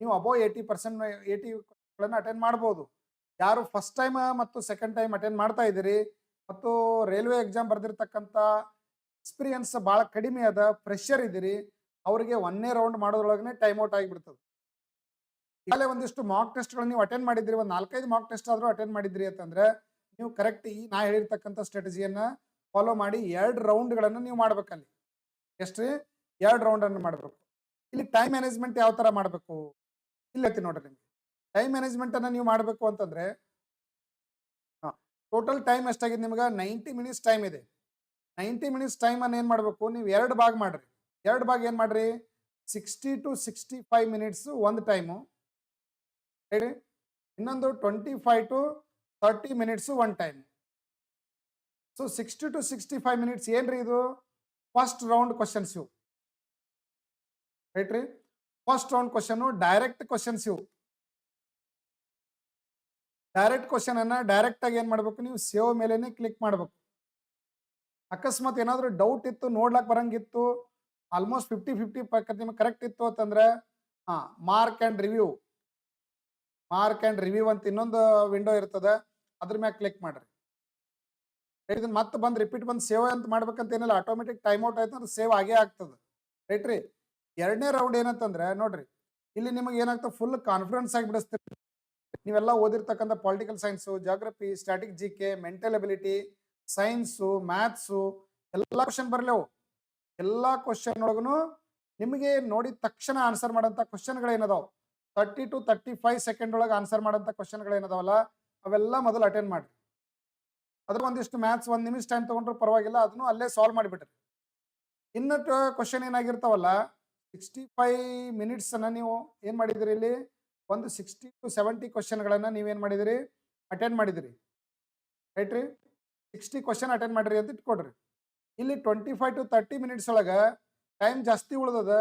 S1: ನೀವು ಅಬೌವ್ 80% ಅಟೆಂಡ್ ಮಾಡ್ಬೋದು. ಯಾರು ಫಸ್ಟ್ ಟೈಮ್ ಮತ್ತು ಸೆಕೆಂಡ್ ಟೈಮ್ ಅಟೆಂಡ್ ಮಾಡ್ತಾ ಇದ್ದೀರಿ ಮತ್ತು ರೈಲ್ವೆ ಎಕ್ಸಾಮ್ ಬರೆದಿರ್ತಕ್ಕಂಥ ಎಕ್ಸ್ಪೀರಿಯನ್ಸ್ ಭಾಳ ಕಡಿಮೆ ಅದ, ಫ್ರೆಶರ್ ಇದ್ದೀರಿ, ಅವರಿಗೆ 1ನೇ ರೌಂಡ್ ಮಾಡೋದ್ರೊಳಗನೆ ಟೈಮ್ ಔಟ್ ಆಗಿಬಿಡ್ತದೆ. ಈಗಲೇ ಒಂದಿಷ್ಟು ಮಾಕ್ ಟೆಸ್ಟ್ಗಳು ನೀವು ಅಟೆಂಡ್ ಮಾಡಿದ್ರಿ, ಒಂದು 4-5 ಮಾಕ್ ಟೆಸ್ಟ್ ಆದರೂ ಅಟೆಂಡ್ ಮಾಡಿದ್ರಿ ಅಂತಂದ್ರೆ ನೀವು ಕರೆಕ್ಟ್ ಈ ನಾ ಹೇಳಿರ್ತಕ್ಕಂಥ ಸ್ಟ್ರಾಟಜಿಯನ್ನು ಫಾಲೋ ಮಾಡಿ 2 ರೌಂಡ್ಗಳನ್ನು ನೀವು ಮಾಡ್ಬೇಕಲ್ಲಿ. ಎಷ್ಟು ರೀ, 2 ರೌಂಡನ್ನು ಮಾಡಬೇಕು. ಇಲ್ಲಿ ಟೈಮ್ ಮ್ಯಾನೇಜ್ಮೆಂಟ್ ಯಾವ ಥರ ಮಾಡಬೇಕು ಇಲ್ಲಿ ಹೇಳ್ತೀನಿ ನೋಡ್ರಿ. ನಿಮಗೆ ಟೈಮ್ ಮ್ಯಾನೇಜ್ಮೆಂಟನ್ನು ನೀವು ಮಾಡಬೇಕು ಅಂತಂದರೆ ಟೋಟಲ್ ಟೈಮ್ ಎಷ್ಟಾಗಿದೆ ನಿಮ್ಗೆ 90 ಮಿನಿಟ್ಸ್ ಟೈಮ್ ಇದೆ. 90 ಮಿನಿಟ್ಸ್ ಟೈಮನ್ನು ಏನು ಮಾಡಬೇಕು, ನೀವು 2 ಭಾಗ ಮಾಡಿರಿ. 2 ಭಾಗ ಏನು ಮಾಡಿರಿ, 60 to 65 ಮಿನಿಟ್ಸು ಒಂದು ಟೈಮು, ಹೇಳಿ. ಇನ್ನೊಂದು 25 to 30 ಮಿನಿಟ್ಸು ಒಂದು ಟೈಮ್. ಸೊ 60 to 65 ಮಿನಿಟ್ಸ್ ಏನ್ರಿ ಇದು, ಫಸ್ಟ್ ರೌಂಡ್ ಕ್ವಶನ್ಸ್ ಇವು, ರೈಟ್ ರೀ. First round question direct questions ಇವು. ಡೈರೆಕ್ಟ್ ಕ್ವಶನ್ ಅನ್ನ ಡೈರೆಕ್ಟ್ ಆಗಿ ಏನು ಮಾಡಬೇಕು, ನೀವು ಸೇವ್ ಮೇಲೆನೆ ಕ್ಲಿಕ್ ಮಾಡಬೇಕು. ಅಕಸ್ಮಾತ್ ಏನಾದರೂ ಡೌಟ್ ಇತ್ತು, ನೋಡ್ಲಾಕ್ ಬರಂಗಿತ್ತು, ಆಲ್ಮೋಸ್ಟ್ 50-50 ನಿಮಗೆ ಕರೆಕ್ಟ್ ಇತ್ತು ಅಂತಂದ್ರೆ ಮಾರ್ಕ್ ಆ್ಯಂಡ್ ರಿವ್ಯೂ ಅಂತ ಇನ್ನೊಂದು ವಿಂಡೋ ಇರ್ತದೆ, ಅದ್ರ ಮ್ಯಾಗ ಕ್ಲಿಕ್ ಮಾಡ್ರಿ. ಇದನ್ನ ಮತ್ತೆ ಬಂದು ರಿಪೀಟ್ ಬಂದು ಸೇವ್ ಅಂತ ಮಾಡ್ಬೇಕಂತ ಏನಿಲ್ಲ, ಆಟೋಮೆಟಿಕ್ ಟೈಮ್ ಔಟ್ ಆಯ್ತು ಅಂದ್ರೆ ಸೇವ್ ಆಗೇ ಆಗ್ತದೆ, ರೈಟ್ ರೀ. 2ನೇ ರೌಂಡ್ ಏನಂತಂದ್ರೆ ನೋಡ್ರಿ, ಇಲ್ಲಿ ನಿಮಗೆ ಏನಾಗ್ತದೆ, ಫುಲ್ ಕಾನ್ಫಿಡೆನ್ಸ್ ಆಗಿ ಬಿಡಿಸ್ತೀರಿ. ನೀವೆಲ್ಲ ಓದಿರ್ತಕ್ಕಂಥ political science, geography, static GK, mental ability, science, maths ಎಲ್ಲ ಕ್ವಶನ್ ಬರಲೇವು. ಎಲ್ಲ ಕ್ವಶನ್ ಒಳಗೂ ನಿಮಗೆ ನೋಡಿದ ತಕ್ಷಣ ಆನ್ಸರ್ ಮಾಡೋಂಥ ಕ್ವಶನ್ಗಳೇನದಾವೆ 30 to 35 ಸೆಕೆಂಡ್ ಒಳಗೆ ಆನ್ಸರ್ ಮಾಡೋಂಥ ಕ್ವಶನ್ಗಳೇನದಾವಲ್ಲ ಅವೆಲ್ಲ ಮೊದಲು ಅಟೆಂಡ್ ಮಾಡಿರಿ. ಅದ್ರ ಒಂದಿಷ್ಟು ಮ್ಯಾಥ್ಸ್ 1 ನಿಮಿಷ ಟೈಮ್ ತೊಗೊಂಡ್ರು ಪರವಾಗಿಲ್ಲ, ಅದನ್ನು ಅಲ್ಲೇ ಸಾಲ್ವ್ ಮಾಡಿಬಿಟ್ರಿ. ಇನ್ನು ಕ್ವಶನ್ ಏನಾಗಿರ್ತಾವಲ್ಲ 65 ಮಿನಿಟ್ಸನ್ನು ನೀವು ಏನು ಮಾಡಿದಿರಿ, ಇಲ್ಲಿ ಒಂದು 60 to 70 ಕ್ವಶನ್ಗಳನ್ನು ನೀವೇನು ಮಾಡಿದಿರಿ, ಅಟೆಂಡ್ ಮಾಡಿದಿರಿ, ರೈಟ್ ರೀ. 60 ಕ್ವಶನ್ ಅಟೆಂಡ್ ಮಾಡಿರಿ ಅಂತ ಇಟ್ಕೊಡ್ರಿ. ಇಲ್ಲಿ 25 to 30 ಮಿನಿಟ್ಸ್ ಒಳಗೆ ಟೈಮ್ ಜಾಸ್ತಿ ಉಳಿದದ,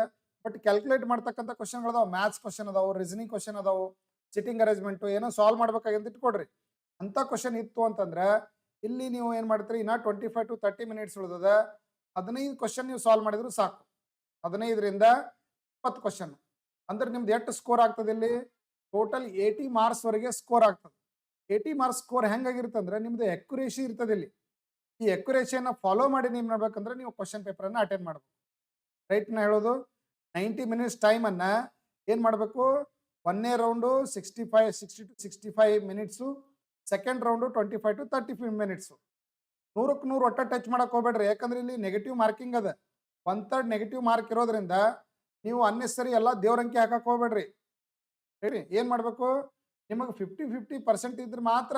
S1: ಬಟ್ ಕ್ಯಾಲ್ಕುಲೇಟ್ ಮಾಡ್ತಕ್ಕಂಥ ಕ್ವಶನ್ಗಳದಾವೆ, ಮ್ಯಾಥ್ಸ್ ಕ್ವಶನ್ ಅದಾವೆ, ರೀಸನಿಂಗ್ ಕ್ವಶನ್ ಅದಾವೆ, ಸಿಟ್ಟಿಂಗ್ ಅರೇಂಜ್ಮೆಂಟು ಏನೋ ಸಾಲ್ವ್ ಮಾಡ್ಬೇಕಾಗಂತ ಇಟ್ಕೊಡ್ರಿ. ಅಂಥ ಕ್ವಶನ್ ಇತ್ತು ಅಂತಂದ್ರೆ ಇಲ್ಲಿ ನೀವು ಏನು ಮಾಡ್ತೀರಿ, ಇನ್ನು 25 to 30 ಮಿನಿಟ್ಸ್ ಉಳಿದದ, 15 ಕ್ವಶನ್ ನೀವು ಸಾಲ್ವ್ ಮಾಡಿದ್ರು ಸಾಕು. 15ರಿಂದ 20 ಕ್ವಶನ್ ಅಂದ್ರೆ ನಿಮ್ದು ಎಷ್ಟು ಸ್ಕೋರ್ ಆಗ್ತದೆ, ಇಲ್ಲಿ ಟೋಟಲ್ 80 ಮಾರ್ಕ್ಸ್ ವರೆಗೆ ಸ್ಕೋರ್ ಆಗ್ತದೆ. 80 ಮಾರ್ಕ್ಸ್ ಸ್ಕೋರ್ ಹೆಂಗಾಗಿರುತ್ತೆ ಅಂದ್ರೆ ನಿಮ್ದು ಅಕ್ಯುರೇಸಿ ಇರ್ತದೆ. ಇಲ್ಲಿ ಈ ಅಕ್ಯುರೇಸಿಯನ್ನು ಫಾಲೋ ಮಾಡಿ ನೀವು ಮಾಡ್ಬೇಕಂದ್ರೆ ನೀವು ಕ್ವಶನ್ ಪೇಪರನ್ನು ಅಟೆಂಡ್ ಮಾಡಬೇಕು. ರೈಟ್ ನಾ ಹೇಳೋದು 90 ಮಿನಿಟ್ಸ್ ಟೈಮನ್ನು ಏನು ಮಾಡಬೇಕು, ಒಂದನೇ round 60 to 65 minutes, second round 25 to 35 minutes. 100ಕ್ಕೆ 100 ಒಟ್ಟ ಟಚ್ ಮಾಡಕ್ಕೆ ಹೋಗ್ಬೇಡ್ರಿ. ಯಾಕಂದ್ರೆ ಇಲ್ಲಿ ನೆಗೆಟಿವ್ ಮಾರ್ಕಿಂಗ್ ಅದ. 1/3 ನೆಗೆಟಿವ್ ಮಾರ್ಕ್ ಇರೋದ್ರಿಂದ ನೀವು ಅನ್ನೆಸರಿ ಎಲ್ಲ ದೇವ್ರಂಕಿ ಹಾಕಕ್ಕೆ ಹೋಗ್ಬೇಡ್ರಿ. ಹೇಳಿ ಏನು ಮಾಡಬೇಕು, ನಿಮಗೆ 50-50% ಇದ್ರೆ ಮಾತ್ರ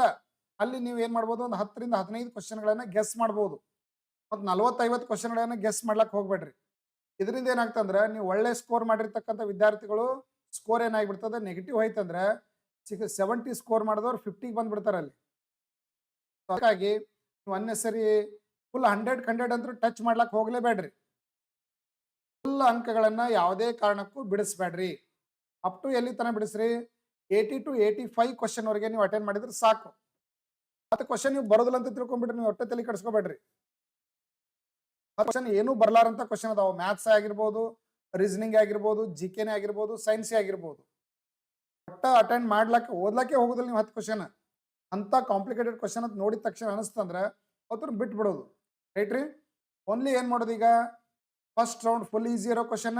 S1: ಅಲ್ಲಿ ನೀವು ಏನು ಮಾಡ್ಬೋದು, ಒಂದು 10 ರಿಂದ 15 ಕ್ವಶನ್ಗಳನ್ನು ಗೆಸ್ ಮಾಡ್ಬೋದು. ಮತ್ತು 40-50 ಕ್ವಶನ್ಗಳನ್ನು ಗೆಸ್ ಮಾಡ್ಲಕ್ಕೆ ಹೋಗ್ಬೇಡ್ರಿ. ಇದರಿಂದ ಏನಾಗ್ತಂದ್ರೆ ನೀವು ಒಳ್ಳೆ ಸ್ಕೋರ್ ಮಾಡಿರ್ತಕ್ಕಂಥ ವಿದ್ಯಾರ್ಥಿಗಳು ಸ್ಕೋರ್ ಏನಾಗಿಬಿಡ್ತದೆ, ನೆಗೆಟಿವ್ ಹೋಯ್ತಂದ್ರೆ 70 ಸ್ಕೋರ್ ಮಾಡಿದವ್ರು 50ಗೆ ಬಂದ್ಬಿಡ್ತಾರೆ ಅಲ್ಲಿ. ಹಾಗಾಗಿ ನೀವು ಅನ್ನೆಸರಿ ಫುಲ್ 100 ಅಂತೂ ಟಚ್ ಮಾಡ್ಲಕ್ಕೆ ಹೋಗ್ಲೇಬೇಡ್ರಿ. ಫುಲ್ ಅಂಕಗಳನ್ನು ಯಾವುದೇ ಕಾರಣಕ್ಕೂ ಬಿಡಿಸ್ಬೇಡ್ರಿ. ಅಪ್ ಟು ಎಲ್ಲಿ ತನಕ ಬಿಡಿಸ್ರಿ, 80 to 85 ಕ್ವಶನ್ ವರೆಗೆ ನೀವು ಅಟೆಂಡ್ ಮಾಡಿದ್ರೆ ಸಾಕು. ಮತ್ತೆ ಕ್ವಶನ್ ನೀವು ಬರೋದಿಲ್ಲ ಅಂತ ತಿಳ್ಕೊಂಡ್ಬಿಟ್ರೆ ನೀವು ಒಟ್ಟೆ ತಲೆ ಕೆಡಿಸ್ಕೋಬೇಡ್ರಿ. ಕ್ವಶನ್ ಏನೂ ಬರ್ಲಾರಂತ ಕ್ವಶನ್ ಅದಾವ. ಮ್ಯಾಥ್ಸ್ ಆಗಿರ್ಬೋದು, ರೀಸನಿಂಗ್ ಆಗಿರ್ಬೋದು, ಜಿಕೆನೇ ಆಗಿರ್ಬೋದು, ಸೈನ್ಸೇ ಆಗಿರ್ಬೋದು. ಒಟ್ಟ ಅಟೆಂಡ್ ಮಾಡ್ಲಕ್ಕೆ ಓದ್ಲಕ್ಕೆ ಹೋಗೋದಿಲ್ಲ ನೀವು 10 ಕ್ವಶನ್. ಅಂತ ಕಾಂಪ್ಲಿಕೇಟೆಡ್ ಕ್ವಶನ್ ಅಂತ ನೋಡಿದ ತಕ್ಷಣ ಅನಿಸ್ತಂದ್ರೆ ಅವತ್ತು ಬಿಟ್ಬಿಡೋದು. ರೈಟ್ ರೀ. ಓನ್ಲಿ ಏನು ಮಾಡೋದು, ಈಗ ಫಸ್ಟ್ ರೌಂಡ್ ಫುಲ್ ಈಸಿ ಇರೋ ಕ್ವಶನ್,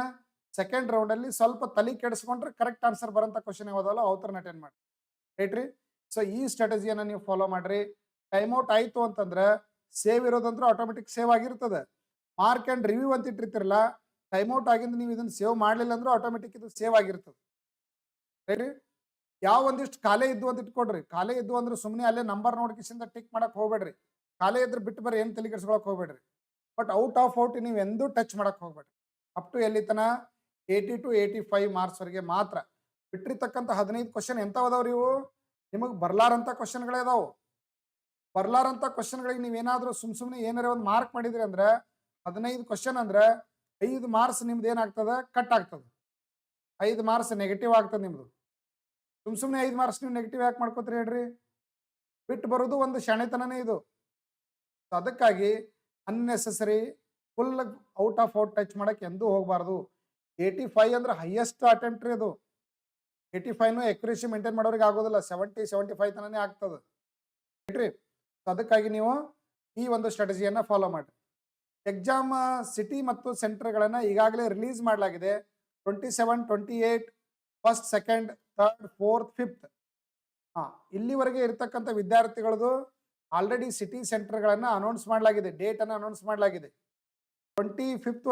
S1: ಸೆಕೆಂಡ್ ರೌಂಡಲ್ಲಿ ಸ್ವಲ್ಪ ತಲೆ ಕೆಡಿಸ್ಕೊಂಡ್ರೆ ಕರೆಕ್ಟ್ ಆನ್ಸರ್ ಬರೋಂಥ ಕ್ವಶನ್ ಯಾವುದಲ್ಲ ಅವತ್ತರನ್ನ ಅಟೆಂಡ್ ಮಾಡಿ. ರೈಟ್ ರೀ. ಸೊ ಈ ಸ್ಟ್ರಾಟಜಿಯನ್ನು ನೀವು ಫಾಲೋ ಮಾಡ್ರಿ. ಟೈಮ್ ಔಟ್ ಆಯಿತು ಅಂತಂದ್ರೆ ಸೇವ್ ಇರೋದಂದ್ರೆ ಆಟೋಮೆಟಿಕ್ ಸೇವ್ ಆಗಿರ್ತದೆ. ಮಾರ್ಕ್ ಆ್ಯಂಡ್ ರಿವ್ಯೂ ಅಂತ ಇಟ್ಟಿರ್ತಿರಲ್ಲ, ಟೈಮ್ ಔಟ್ ಆಗಿಂದ ನೀವು ಇದನ್ನು ಸೇವ್ ಮಾಡಲಿಲ್ಲ ಅಂದ್ರೆ ಆಟೋಮೆಟಿಕ್ ಇದು ಸೇವ್ ಆಗಿರ್ತದೆ. ರೈಟ್ ರೀ. ಯಾವ ಒಂದಿಷ್ಟು ಖಾಲಿ ಇದ್ದು ಅಂತ ಇಟ್ಕೊಡ್ರಿ. ಖಾಲಿ ಇದ್ದು ಅಂದ್ರೆ ಸುಮ್ಮನೆ ಅಲ್ಲೇ ನಂಬರ್ ನೋಡ್ಕಿಸಿಂದ ಟಿಕ್ ಮಾಡಕ್ಕೆ ಹೋಗ್ಬೇಡ್ರಿ. ಖಾಲಿ ಇದ್ರೆ ಬಿಟ್ಟು ಬರ್ರಿ, ಏನು ತಲೆ ಕೆಡಿಸ್ಕೊಳಕ್ಕೆ ಹೋಗ್ಬೇಡ್ರಿ. ಬಟ್ ಔಟ್ ಆಫ್ ಔಟ್ ನೀವು ಎಂದೂ ಟಚ್ ಮಾಡಕ್ಕೆ ಹೋಗ್ಬೇಡ್ರಿ. ಅಪ್ ಟು ಎಲ್ಲಿ ತನ 80 to 85 ಮಾರ್ಕ್ಸ್ವರೆಗೆ ಮಾತ್ರ. ಬಿಟ್ಟಿರ್ತಕ್ಕಂಥ 15 ಕ್ವಶನ್ ಎಂಥವದವ್ರಿ ಇವು, ನಿಮಗೆ ಬರ್ಲಾರಂಥ ಕ್ವಶನ್ಗಳೇ ಅದಾವು. ಬರ್ಲಾರಂಥ ಕ್ವಶನ್ಗಳಿಗೆ ನೀವೇನಾದರೂ ಸುಮ್ಮನೆ ಏನಾರ ಒಂದು ಮಾರ್ಕ್ ಮಾಡಿದ್ರಿ ಅಂದ್ರೆ 15 ಕ್ವಶನ್ ಅಂದ್ರೆ 5 ಮಾರ್ಕ್ಸ್ ನಿಮ್ದು ಏನಾಗ್ತದೆ, ಕಟ್ ಆಗ್ತದೆ. 5 ಮಾರ್ಕ್ಸ್ ನೆಗೆಟಿವ್ ಆಗ್ತದೆ ನಿಮ್ದು. ಸುಮ್ಮನೆ 5 ಮಾರ್ಕ್ಸ್ ನೀವು ನೆಗೆಟಿವ್ ಯಾಕೆ ಮಾಡ್ಕೋತೀರಿ ಹೇಳ್ರಿ. ಬಿಟ್ಟು ಬರೋದು ಒಂದು ಶಾಣೆತನನೇ ಇದು. ಅದಕ್ಕಾಗಿ unnecessary full out of out touch ಮಾಡಕ್ಕೆ ಎಂದೂ ಹೋಗಬಾರ್ದು. 85 ಅಂದ್ರೆ ಹೈಯೆಸ್ಟ್ ಅಟೆಂಪ್ಟ್ ರೀ ಅದು. 85 ಎಕ್ಯುರೇಸಿ ಮೇಂಟೈನ್ ಮಾಡೋರಿಗೆ ಆಗೋದಿಲ್ಲ, 70-75 ತನನೇ ಆಗ್ತದೆ. ರೀ. ಅದಕ್ಕಾಗಿ ನೀವು ಈ ಒಂದು ಸ್ಟ್ರಾಟಜಿಯನ್ನು ಫಾಲೋ ಮಾಡಿ. ಎಕ್ಸಾಮ್ ಸಿಟಿ ಮತ್ತು ಸೆಂಟರ್ಗಳನ್ನು ಈಗಾಗಲೇ ರಿಲೀಸ್ ಮಾಡಲಾಗಿದೆ. 27, 28, first, second, third, fourth, fifth. ಇಲ್ಲಿವರೆಗೆ ಇರ್ತಕ್ಕಂಥ ವಿದ್ಯಾರ್ಥಿಗಳದು ಆಲ್ರೆಡಿ ಸಿಟಿ ಸೆಂಟರ್ಗಳನ್ನು ಅನೌನ್ಸ್ ಮಾಡಲಾಗಿದೆ. ಡೇಟನ್ನು ಅನೌನ್ಸ್ ಮಾಡಲಾಗಿದೆ. 25th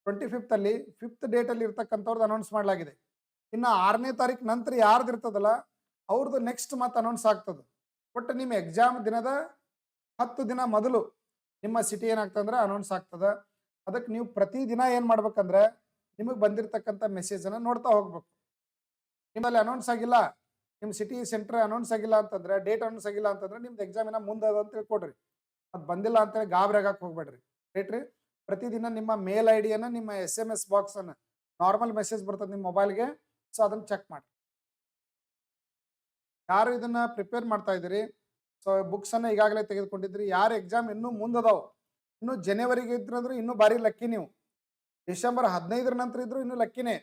S1: 25th ಅಲ್ಲಿ 5th ಡೇಟಲ್ಲಿ ಇರ್ತಕ್ಕಂಥವ್ರದ್ದು ಅನೌನ್ಸ್ ಮಾಡಲಾಗಿದೆ. ಇನ್ನು 6ನೇ ತಾರೀಕು ನಂತರ ಯಾರ್ದು ಇರ್ತದಲ್ಲ ಅವ್ರದ್ದು ನೆಕ್ಸ್ಟ್ ಮತ್ತೆ ಅನೌನ್ಸ್ ಆಗ್ತದೆ. ಬಟ್ ನಿಮ್ಮ ಎಕ್ಸಾಮ್ ದಿನದ 10 ದಿನ ಮೊದಲು ನಿಮ್ಮ ಸಿಟಿ ಏನಾಗ್ತಂದ್ರೆ ಅನೌನ್ಸ್ ಆಗ್ತದೆ. ಅದಕ್ಕೆ ನೀವು ಪ್ರತಿದಿನ ಏನು ಮಾಡ್ಬೇಕಂದ್ರೆ ನಿಮಗೆ ಬಂದಿರತಕ್ಕಂಥ ಮೆಸೇಜನ್ನು ನೋಡ್ತಾ ಹೋಗ್ಬೇಕು. ನಿಮ್ಮಲ್ಲಿ ಅನೌನ್ಸ್ ಆಗಿಲ್ಲ, ನಿಮ್ಮ ಸಿಟಿ ಸೆಂಟರ್ ಅನೌನ್ಸ್ ಆಗಿಲ್ಲ ಅಂತಂದ್ರೆ, ಡೇಟ್ ಅನೌನ್ಸ್ ಆಗಿಲ್ಲ ಅಂತಂದ್ರೆ ನಿಮ್ದು ಎಕ್ಸಾಮಿನ ಮುಂದೆ ಅದ ಅಂತ ತಿಳ್ಕೊಡ್ರಿ. ಅದು ಬಂದಿಲ್ಲ ಅಂತೇಳಿ ಗಾಬರಿ ಆಗಕ್ಕೆ ಹೋಗ್ಬೇಡ್ರಿ. ರೈಟ್ ರೀ. ಪ್ರತಿದಿನ ನಿಮ್ಮ ಮೇಲ್ ಐಡಿಯನ್ನು, ನಿಮ್ಮ SMS ಬಾಕ್ಸನ್ನು, ನಾರ್ಮಲ್ ಮೆಸೇಜ್ ಬರ್ತದೆ ನಿಮ್ಮ ಮೊಬೈಲ್ಗೆ, ಸೊ ಅದನ್ನು ಚೆಕ್ ಮಾಡಿ. ಯಾರು ಇದನ್ನ ಪ್ರಿಪೇರ್ ಮಾಡ್ತಾ ಇದ್ದೀರಿ, ಸೊ ಬುಕ್ಸನ್ನು ಈಗಾಗಲೇ ತೆಗೆದುಕೊಂಡಿದ್ರಿ, ಯಾರು ಎಕ್ಸಾಮ್ ಇನ್ನೂ ಮುಂದದಾವು, ಇನ್ನು ಜನವರಿಗೆ ಇದ್ರಂದ್ರೆ ಇನ್ನೂ ಭಾರಿ ಲಕ್ಕಿ ನೀವು. ಡಿಸೆಂಬರ್ 15 ನಂತರ ಇದ್ರು ಇನ್ನೂ ಲಕ್ಕಿನೇ.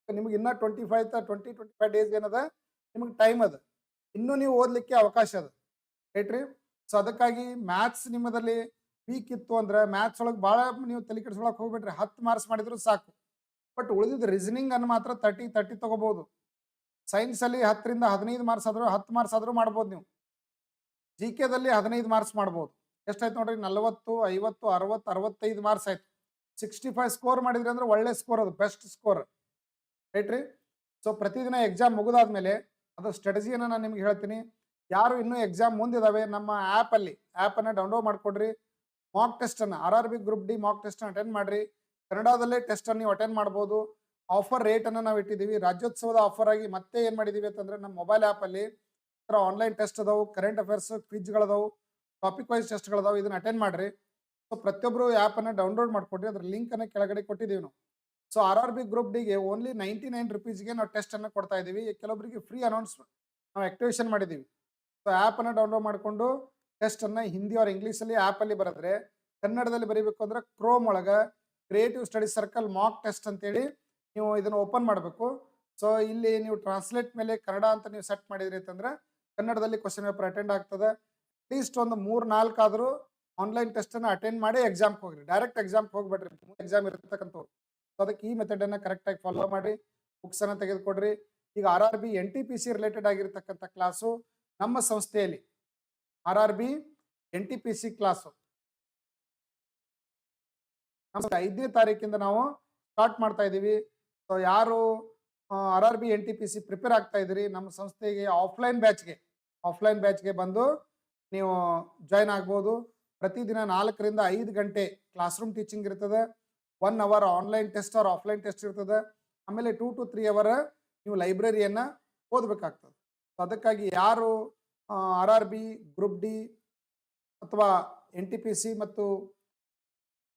S1: ನಿಮ್ಗೆ ಇನ್ನೂ 25 ಡೇಸ್ ಏನದ ನಿಮಗೆ ಟೈಮ್ ಅದ, ಇನ್ನೂ ನೀವು ಓದಲಿಕ್ಕೆ ಅವಕಾಶ ಅದ. ರೈಟ್ ರೀ. ಸೊ ಅದಕ್ಕಾಗಿ ಮ್ಯಾಥ್ಸ್ ನಿಮ್ಮದಲ್ಲಿ ವೀಕ್ ಇತ್ತು ಅಂದ್ರೆ ಮ್ಯಾಥ್ಸ್ ಒಳಗೆ ಭಾಳ ನೀವು ತಲೆ ಕೆಡಿಸ್ಕೊಳಕ್ಕೆ ಹೋಗ್ಬಿಟ್ರಿ. 10 ಮಾರ್ಕ್ಸ್ ಮಾಡಿದ್ರು ಸಾಕು. ಬಟ್ ಉಳಿದಿದ್ದು ರೀಸನಿಂಗ್ ಅನ್ನು ಮಾತ್ರ 30 ತಗೋಬಹುದು. ಸೈನ್ಸಲ್ಲಿ 10 ರಿಂದ 15 ಮಾರ್ಕ್ಸ್ ಆದರೂ 10 ಮಾರ್ಕ್ಸ್ ಆದರೂ ಮಾಡ್ಬೋದು ನೀವು. GKದಲ್ಲಿ 15 ಮಾರ್ಕ್ಸ್ ಮಾಡ್ಬೋದು. ಎಷ್ಟಾಯ್ತು ನೋಡ್ರಿ, 40, 50, 60, 65 ಮಾರ್ಕ್ಸ್ ಆಯ್ತು. 65 ಸ್ಕೋರ್ ಮಾಡಿದ್ರಿ ಅಂದ್ರೆ ಒಳ್ಳೆ ಸ್ಕೋರ್, ಅದು ಬೆಸ್ಟ್ ಸ್ಕೋರ್. ರೈಟ್ ರೀ. ಸೊ ಪ್ರತಿದಿನ ಎಕ್ಸಾಮ್ ಮುಗಿದಾದ್ಮೇಲೆ ಅದು ಸ್ಟ್ರಾಟಜಿಯನ್ನು ನಾನು ನಿಮ್ಗೆ ಹೇಳ್ತೀನಿ. ಯಾರು ಇನ್ನೂ ಎಕ್ಸಾಮ್ ಮುಂದಿದ್ದಾವೆ, ನಮ್ಮ ಆ್ಯಪನ್ನು ಡೌನ್ಲೋಡ್ ಮಾಡಿಕೊಡ್ರಿ. ಮಾಕ್ ಟೆಸ್ಟನ್ನು RRB ಗ್ರೂಪ್ ಡಿ ಮಾಕ್ ಟೆಸ್ಟನ್ನು ಅಟೆಂಡ್ ಮಾಡಿರಿ. ಕನ್ನಡದಲ್ಲೇ ಟೆಸ್ಟನ್ನು ನೀವು ಅಟೆಂಡ್ ಮಾಡ್ಬೋದು. ಆಫರ್ ರೇಟನ್ನು ನಾವು ಇಟ್ಟಿದ್ದೀವಿ. ರಾಜ್ಯೋತ್ಸವದ ಆಫರ್ ಆಗಿ ಮತ್ತೆ ಏನು ಮಾಡಿದ್ದೀವಿ ಅಂತಂದರೆ, ನಮ್ಮ ಮೊಬೈಲ್ ಆ್ಯಪಲ್ಲಿ ಆನ್ಲೈನ್ ಟೆಸ್ಟ್ ಅದಾವು, ಕರೆಂಟ್ ಅಫೇರ್ಸ್ ಕ್ವಿಜ್ಗಳದಾವು, ಟಾಪಿಕ್ ವೈಸ್ ಟೆಸ್ಟ್ಗಳದಾವು. ಇದನ್ನು ಅಟೆಂಡ್ ಮಾಡಿರಿ. ಸೊ ಪ್ರತಿಯೊಬ್ಬರು ಆ್ಯಪನ್ನು ಡೌನ್ಲೋಡ್ ಮಾಡಿಕೊಡ್ರಿ. ಅದ್ರ ಲಿಂಕನ್ನು ಕೆಳಗಡೆ ಕೊಟ್ಟಿದ್ದೀವಿ ನಾವು. ಸೊ RRB ಗ್ರೂಪ್ ಡಿಗೆ ಓನ್ಲಿ 99 ರುಪೀಸ್ಗೆ ನಾವು ಟೆಸ್ಟನ್ನು ಕೊಡ್ತಾ ಇದ್ದೀವಿ. ಕೆಲವೊಬ್ಬರಿಗೆ ಫ್ರೀ ಅನೌನ್ಸ್ ನಾವು ಆಕ್ಟಿವೇಶನ್ ಮಾಡಿದ್ದೀವಿ. ಸೊ ಆ್ಯಪನ್ನು ಡೌನ್ಲೋಡ್ ಮಾಡಿಕೊಂಡು ಟೆಸ್ಟನ್ನು ಹಿಂದಿ ಆರ್ ಇಂಗ್ಲೀಷಲ್ಲಿ ಆ್ಯಪಲ್ಲಿ ಬರೆದ್ರೆ, ಕನ್ನಡದಲ್ಲಿ ಬರೀಬೇಕು ಅಂದ್ರೆ ಕ್ರೋಮ್ ಒಳಗೆ creative study circle mock test ಅಂತೇಳಿ ನೀವು ಇದನ್ನು ಓಪನ್ ಮಾಡಬೇಕು. ಸೊ ಇಲ್ಲಿ ನೀವು ಟ್ರಾನ್ಸ್ಲೇಟ್ ಮೇಲೆ ಕನ್ನಡ ಅಂತ ನೀವು ಸೆಟ್ ಮಾಡಿದ್ರಿ ಅಂತಂದ್ರೆ ಕನ್ನಡದಲ್ಲಿ ಕ್ವಶನ್ ಪೇಪರ್ ಅಟೆಂಡ್ ಆಗ್ತದೆ. ಅಟ್ಲೀಸ್ಟ್ ಒಂದು 3-4 ಆದರೂ ಆನ್ಲೈನ್ ಟೆಸ್ಟನ್ನು ಅಟೆಂಡ್ ಮಾಡಿ ಎಕ್ಸಾಮ್ಗೆ ಹೋಗ್ರಿ. ಡೈರೆಕ್ಟ್ ಎಕ್ಸಾಮ್ಗೆ ಹೋಗ್ಬೇಡ್ರಿ, ಎಕ್ಸಾಮ್ ಇರತಕ್ಕಂಥವ್ರು. ಸೊ ಅದಕ್ಕೆ ಈ ಮೆಥಡನ್ನು ಕರೆಕ್ಟಾಗಿ ಫಾಲೋ ಮಾಡಿ ಬುಕ್ಸನ್ನು ತೆಗೆದುಕೊಡ್ರಿ. ಈಗ RRB NTPC ರಿಲೇಟೆಡ್ ಆಗಿರ್ತಕ್ಕಂಥ ಕ್ಲಾಸು ನಮ್ಮ ಸಂಸ್ಥೆಯಲ್ಲಿ RRB NTPC ಕ್ಲಾಸು 5ನೇ ತಾರೀಕಿಂದ ನಾವು ಸ್ಟಾರ್ಟ್ ಮಾಡ್ತಾ ಇದ್ದೀವಿ. ಸೊ ಯಾರು RRB NTPC ಪ್ರಿಪೇರ್ ಆಗ್ತಾ ಇದ್ದೀರಿ, ನಮ್ಮ ಸಂಸ್ಥೆಗೆ ಆಫ್ಲೈನ್ ಬ್ಯಾಚ್ಗೆ ಬಂದು ನೀವು ಜಾಯ್ನ್ ಆಗ್ಬೋದು. ಪ್ರತಿದಿನ 4 ರಿಂದ 5 ಗಂಟೆ ಕ್ಲಾಸ್ ರೂಮ್ ಟೀಚಿಂಗ್ ಇರ್ತದೆ. 1 hour online test or offline test ಇರ್ತದೆ. ಆಮೇಲೆ 2 to 3 ಅವರ್ ನೀವು ಲೈಬ್ರರಿಯನ್ನು ಓದಬೇಕಾಗ್ತದೆ. ಅದಕ್ಕಾಗಿ ಯಾರು RRB ಗ್ರೂಪ್ ಡಿ ಅಥವಾ NTPC ಮತ್ತು